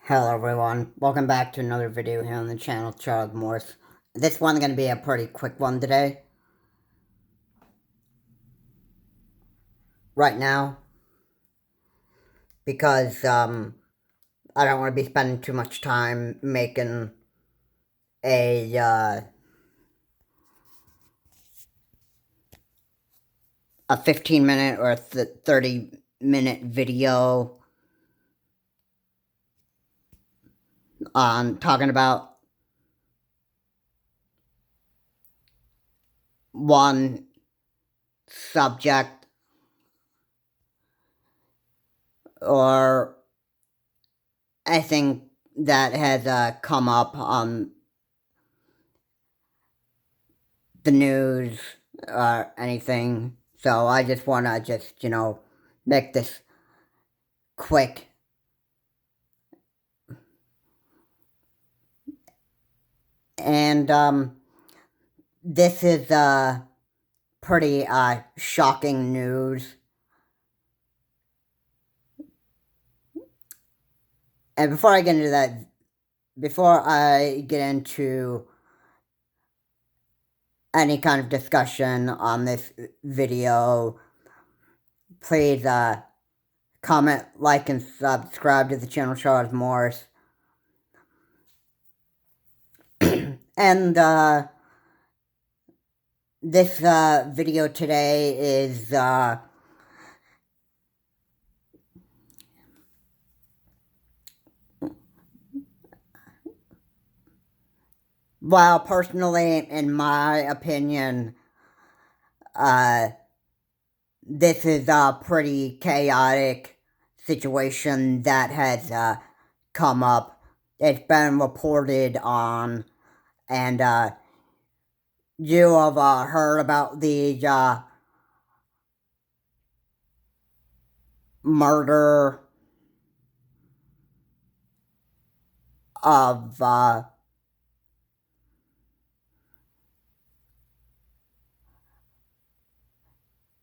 Hello everyone, welcome back to another video here on the channel, Charles Morse. This one's going to be a pretty quick one today. Right now. Because, I don't want to be spending too much time making a 15-minute or 30-minute video on talking about one subject or anything that has come up on the news or anything. So I just want to make this quick. And this is pretty shocking news. And before I get into any kind of discussion on this video, please comment, like, and subscribe to the channel Charles Morse. And this video today is well, personally, in my opinion, this is a pretty chaotic situation that has come up. It's been reported on, and you have heard about the murder of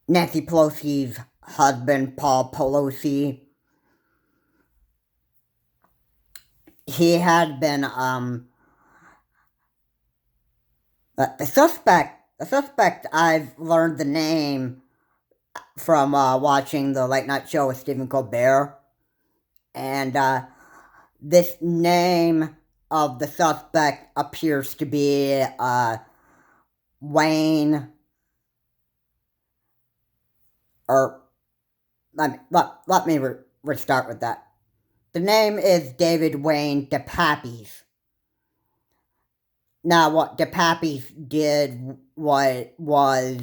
Nancy Pelosi's husband, Paul Pelosi. He had been the suspect, I've learned the name from watching the Late Night Show with Stephen Colbert. And this name of the suspect appears to be Wayne, or let me restart with that. The name is David Wayne DePappies. Now, what DePappies did was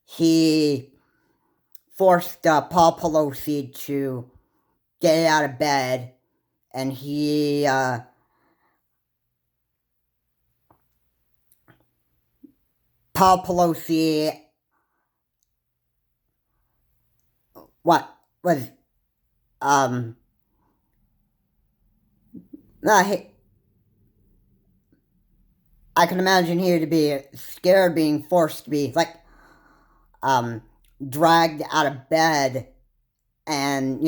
he forced Paul Pelosi to get out of bed, and he Paul Pelosi I can imagine here to be scared, being forced to be dragged out of bed, and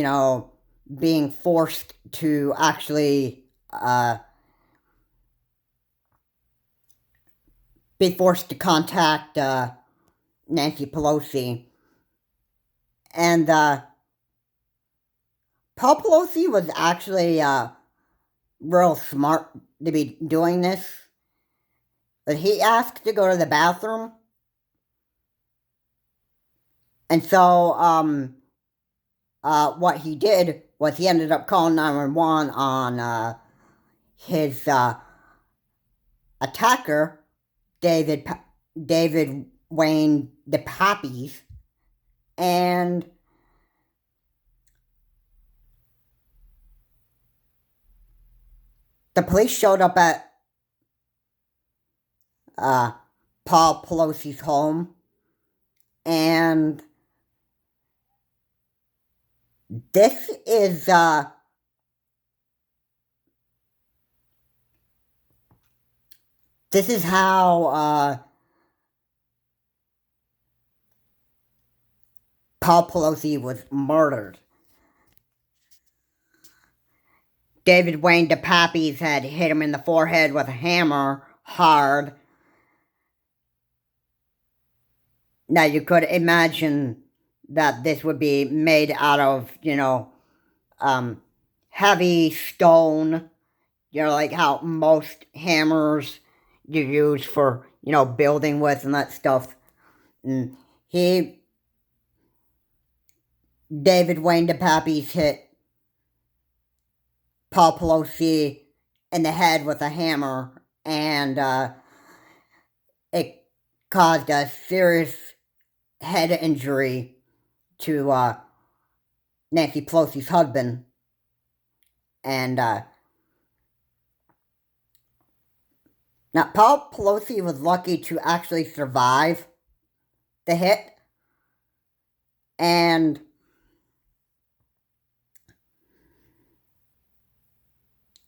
being forced to actually be forced to contact Nancy Pelosi. And Paul Pelosi was actually real smart to be doing this. But he asked to go to the bathroom. And so what he did was he ended up calling 911 on his attacker, David Wayne DePappies, and the police showed up at Paul Pelosi's home, and this is how Paul Pelosi was murdered. David Wayne DePappy's had hit him in the forehead with a hammer hard. Now, you could imagine that this would be made out of, heavy stone, like how most hammers you use for, building with and that stuff. And David Wayne DePappy's hit Paul Pelosi in the head with a hammer, and it caused a serious head injury to Nancy Pelosi's husband. And now, Paul Pelosi was lucky to actually survive the hit, and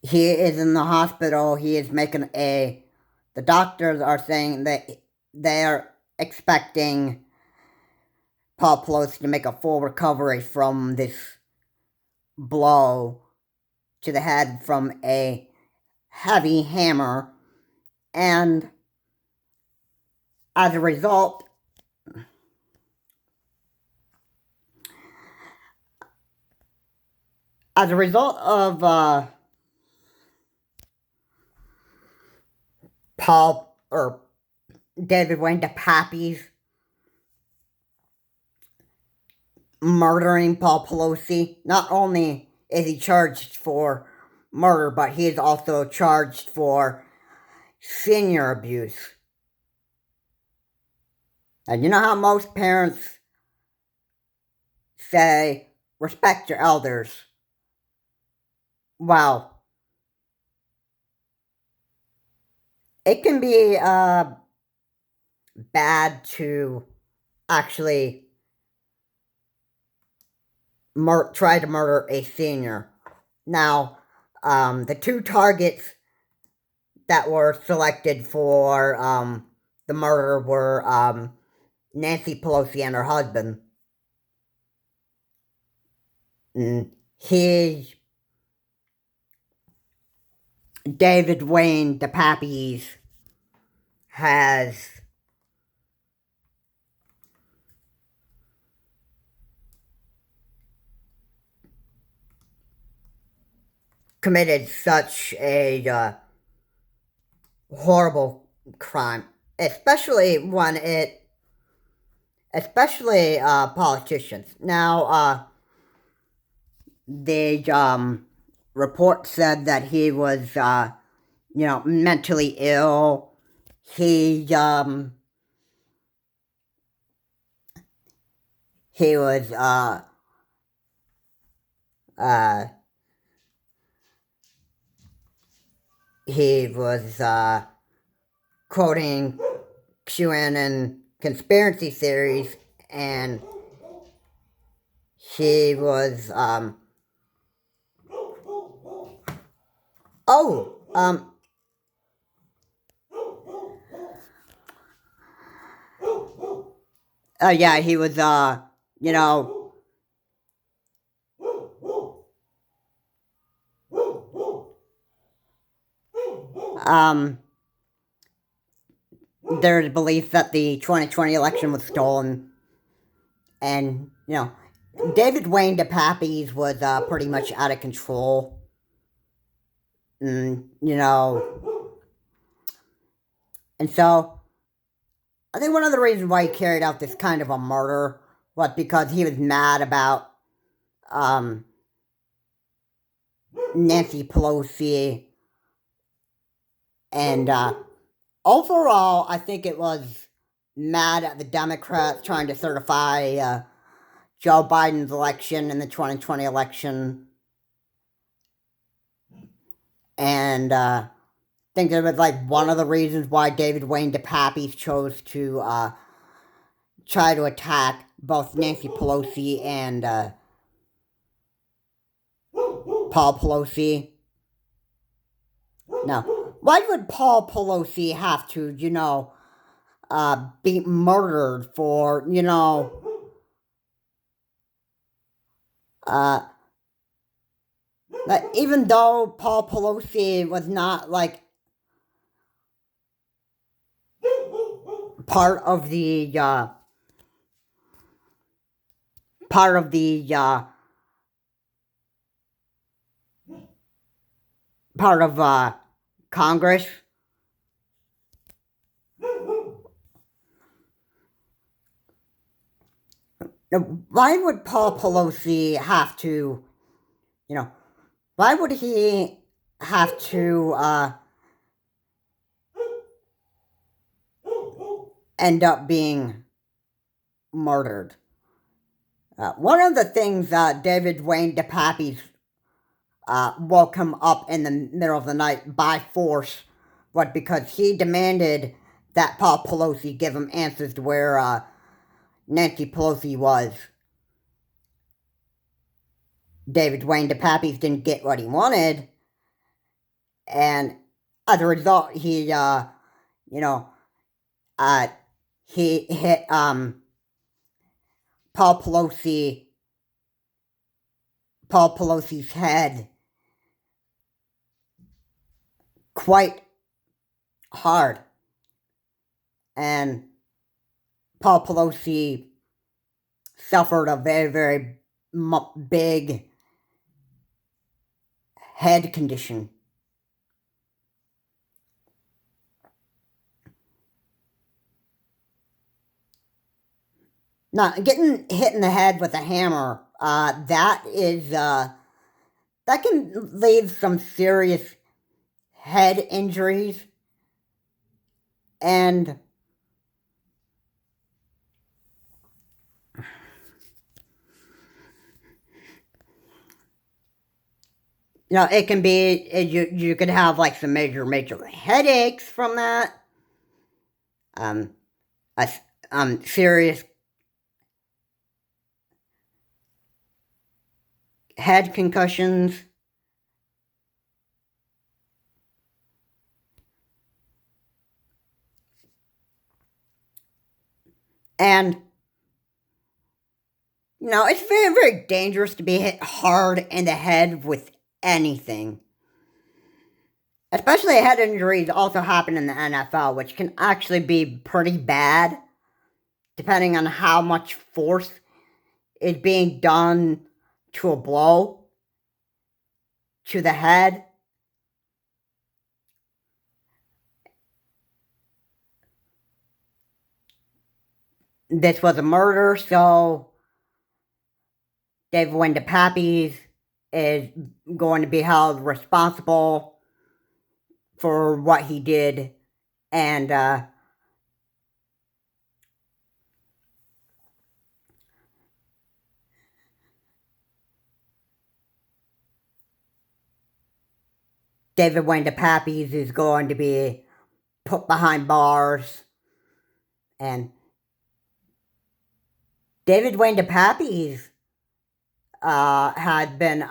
he is in the hospital. He is making the doctors are saying that they're expecting Paul Pelosi to make a full recovery from this blow to the head from a heavy hammer. And as a result, of David Wayne DePappy's murdering Paul Pelosi, not only is he charged for murder, but he is also charged for senior abuse. And you know how most parents say, respect your elders? Well, it can be bad to actually try to murder a senior. Now, the two targets that were selected for the murder were Nancy Pelosi and her husband. David Wayne DePappy's has committed such a horrible crime, especially politicians. Now, the report said that he was, mentally ill. He was, quoting QAnon conspiracy theories, and he was, yeah, he was, there's belief that the 2020 election was stolen, and, David Wayne DePappy's was pretty much out of control. And so I think one of the reasons why he carried out this kind of a murder was because he was mad about Nancy Pelosi, and overall, I think it was mad at the Democrats trying to certify Joe Biden's election in the 2020 election. And I think it was like one of the reasons why David Wayne DePappy chose to try to attack both Nancy Pelosi and Paul Pelosi. Now, why would Paul Pelosi have to, be murdered for, that even though Paul Pelosi was not like part of the part of the part of Congress. Why would Paul Pelosi have to, you know, why would he have to end up being murdered? One of the things David Wayne DePappy woke him up in the middle of the night by force was because he demanded that Paul Pelosi give him answers to where Nancy Pelosi was. David Wayne DePappy didn't get what he wanted, and as a result, he he hit Paul Pelosi Paul Pelosi's head quite hard, and Paul Pelosi suffered a very, very big head condition. Now, getting hit in the head with a hammer, that can leave some serious head injuries, and it can be, you could have like some major headaches from that, serious head concussions, and it's very, very dangerous to be hit hard in the head with anything. Especially head injuries also happen in the NFL, which can actually be pretty bad, depending on how much force is being done to a blow to the head. This was a murder, so David Wayne DePappy is going to be held responsible for what he did, and David Wayne DePappy is going to be put behind bars, and David Wayne DePappy had been,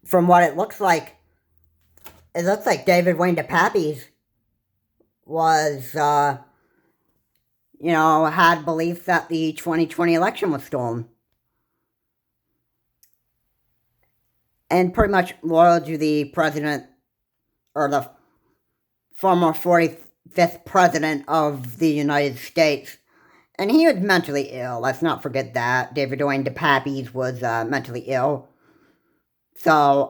from what it looks like David Wayne DePappy was, had belief that the 2020 election was stolen. And pretty much loyal to the president, or the former 45th president of the United States. And he was mentally ill. Let's not forget that. David Wayne DePappy was mentally ill. So,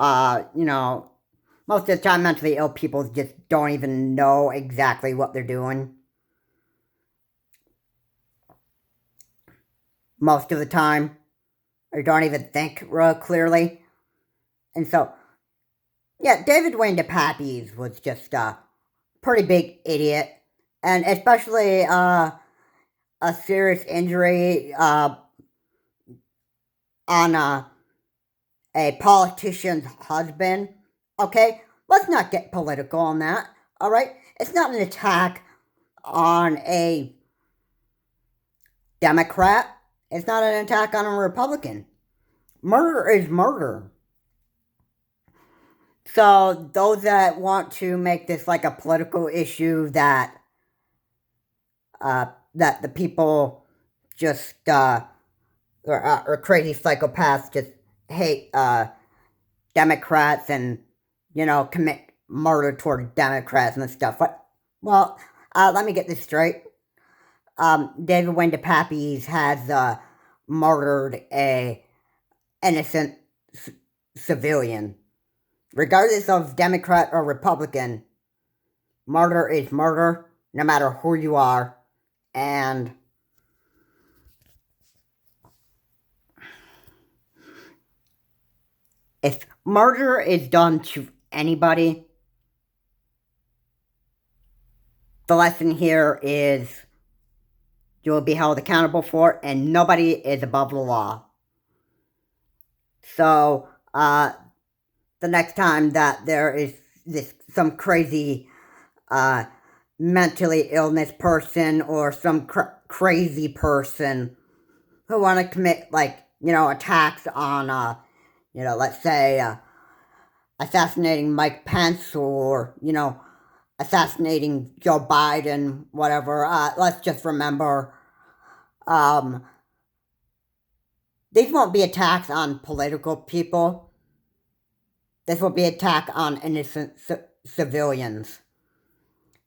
most of the time mentally ill people just don't even know exactly what they're doing. Most of the time. Or don't even think real clearly. And so, yeah, David Wayne DePappy was just a pretty big idiot. And especially a serious injury on a politician's husband. Okay, let's not get political on that. All right, it's not an attack on a Democrat. It's not an attack on a Republican. Murder is murder. So those that want to make this like a political issue that the people just or crazy psychopaths just hate Democrats and, commit murder toward Democrats and stuff. Well, let me get this straight. David Wayne DePappies has murdered a innocent civilian. Regardless of Democrat or Republican, murder is murder, no matter who you are. And if murder is done to anybody, the lesson here is you will be held accountable for it, and nobody is above the law. So, the next time that there is some crazy mentally illness person or some crazy person who want to commit, attacks on, let's say, assassinating Mike Pence or, assassinating Joe Biden, whatever, let's just remember, these won't be attacks on political people. This will be an attack on innocent civilians.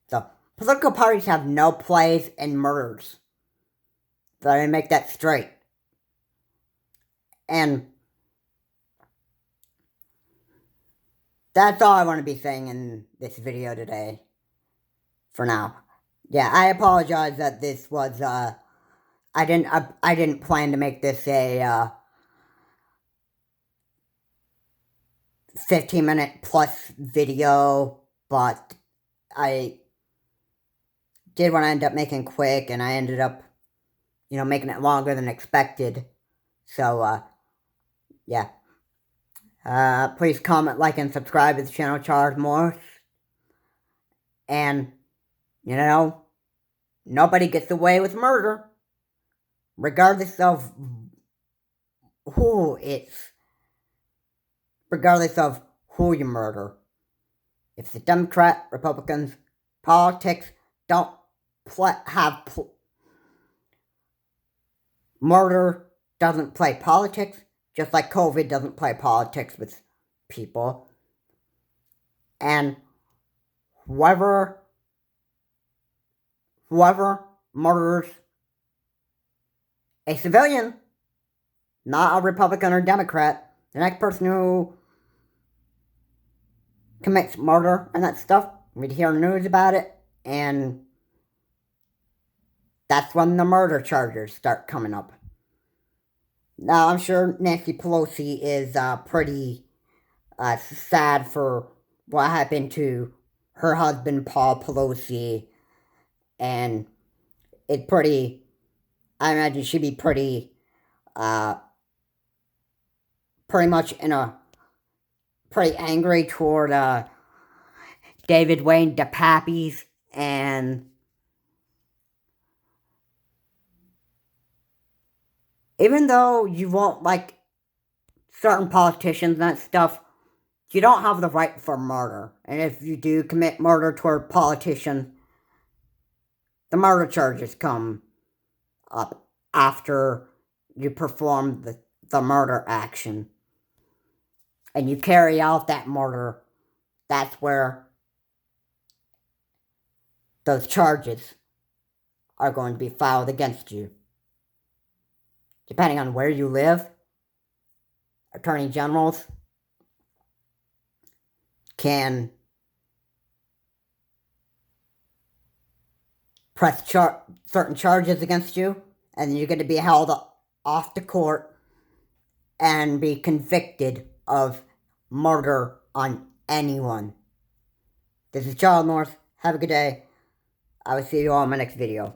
So, political parties have no place in murders. So I make that straight. And that's all I want to be saying in this video today. For now. Yeah, I apologize that this was, I didn't plan to make this a, 15-minute plus video, but I did want to end up making quick, and I ended up, making it longer than expected. So, yeah. Please comment, like, and subscribe to the channel, Charles Morse. And, nobody gets away with murder, regardless of who you murder. If the Democrat, Republicans, politics don't murder doesn't play politics, just like COVID doesn't play politics with people. And whoever murders a civilian, not a Republican or Democrat, the next person who commits murder and that stuff, we'd hear news about it, and that's when the murder charges start coming up. Now, I'm sure Nancy Pelosi is pretty sad for what happened to her husband, Paul Pelosi, and I imagine she'd be pretty much pretty angry toward David Wayne DePappies, and even though you won't like certain politicians and that stuff, you don't have the right for murder. And if you do commit murder toward politicians, the murder charges come up after you perform the murder action. And you carry out that murder, that's where those charges are going to be filed against you. Depending on where you live, attorney generals can press certain charges against you, and you're going to be held off to court and be convicted of murder on anyone. This is Charles Morse. Have a good day. I will see you all in my next video.